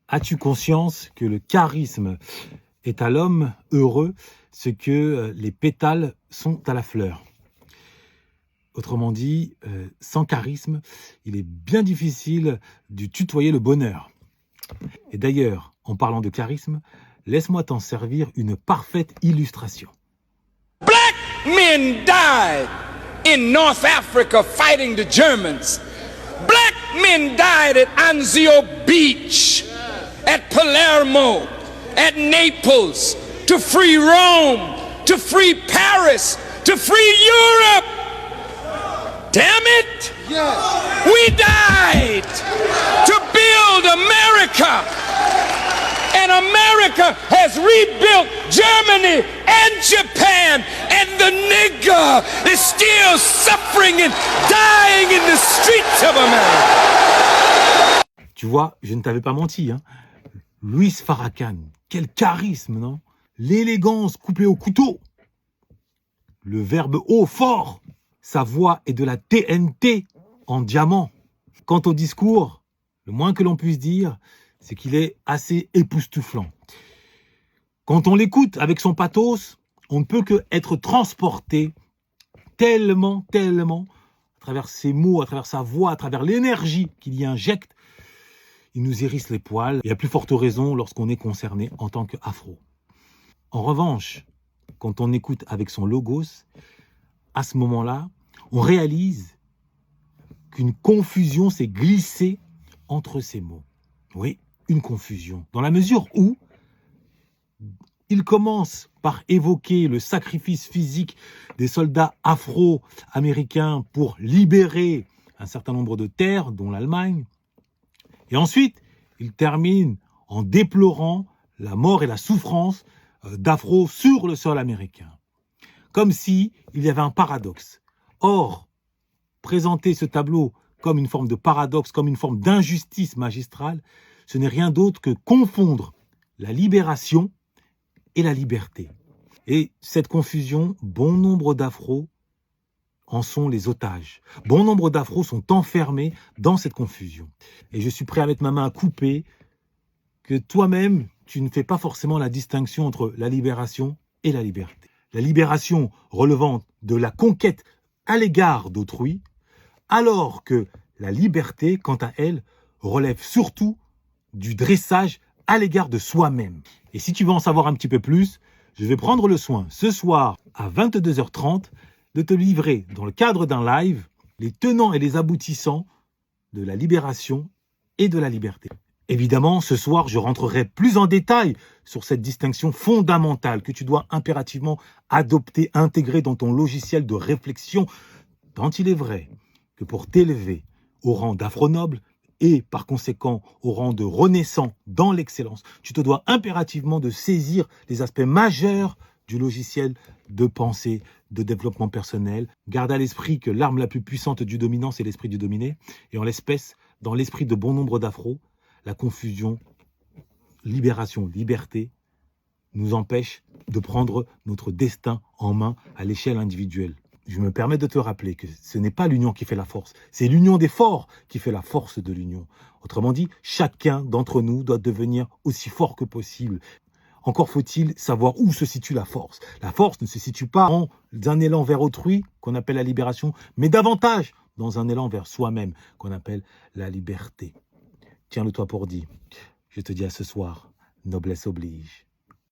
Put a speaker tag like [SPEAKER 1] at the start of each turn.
[SPEAKER 1] As-tu conscience que le charisme est à l'homme heureux ce que les pétales sont à la fleur? Autrement dit, sans charisme, il est bien difficile de tutoyer le bonheur. Et d'ailleurs, en parlant de charisme, laisse-moi t'en servir une parfaite illustration.
[SPEAKER 2] Black men died in North Africa fighting the Germans. Black men died at Anzio Beach, at Palermo, at Naples, to free Rome, to free Paris, to free Europe. Damn it! Yes. We died to build America. And America has rebuilt Germany and Japan. And the nigger is still suffering and dying in the streets of America.
[SPEAKER 1] Tu vois, je ne t'avais pas menti, hein. Louis Farrakhan, quel charisme, non? L'élégance coupée au couteau. Le verbe haut, fort. Sa voix est de la TNT en diamant. Quant au discours, le moins que l'on puisse dire, c'est qu'il est assez époustouflant. Quand on l'écoute avec son pathos, on ne peut que être transporté tellement, à travers ses mots, à travers sa voix, à travers l'énergie qu'il y injecte. Il nous hérisse les poils, et à plus forte raison lorsqu'on est concerné en tant qu'afro. En revanche, quand on écoute avec son logos, à ce moment-là, on réalise qu'une confusion s'est glissée entre ces mots. Oui, une confusion. Dans la mesure où il commence par évoquer le sacrifice physique des soldats afro-américains pour libérer un certain nombre de terres, dont l'Allemagne. Et ensuite, il termine en déplorant la mort et la souffrance d'afro sur le sol américain. Comme s'il y avait un paradoxe. Or, présenter ce tableau comme une forme de paradoxe, comme une forme d'injustice magistrale, ce n'est rien d'autre que confondre la libération et la liberté. Et cette confusion, bon nombre d'afros en sont les otages. Bon nombre d'afros sont enfermés dans cette confusion. Et je suis prêt à mettre ma main à couper que toi-même, tu ne fais pas forcément la distinction entre la libération et la liberté. La libération relevant de la conquête à l'égard d'autrui, alors que la liberté, quant à elle, relève surtout du dressage à l'égard de soi-même. Et si tu veux en savoir un petit peu plus, je vais prendre le soin, ce soir à 22h30, de te livrer, dans le cadre d'un live, les tenants et les aboutissants de la libération et de la liberté. Évidemment, ce soir, je rentrerai plus en détail sur cette distinction fondamentale que tu dois impérativement adopter, intégrer dans ton logiciel de réflexion, tant il est vrai que pour t'élever au rang d'afro-noble et par conséquent au rang de renaissant dans l'excellence, tu te dois impérativement de saisir les aspects majeurs du logiciel de pensée, de développement personnel. Garde à l'esprit que l'arme la plus puissante du dominant, c'est l'esprit du dominé. Et en l'espèce, dans l'esprit de bon nombre d'afros, la confusion, libération, liberté, nous empêche de prendre notre destin en main à l'échelle individuelle. Je me permets de te rappeler que ce n'est pas l'union qui fait la force, c'est l'union des forts qui fait la force de l'union. Autrement dit, chacun d'entre nous doit devenir aussi fort que possible. Encore faut-il savoir où se situe la force. La force ne se situe pas dans un élan vers autrui, qu'on appelle la libération, mais davantage dans un élan vers soi-même, qu'on appelle la liberté. Tiens-le toi pour dit. Je te dis à ce soir, noblesse oblige.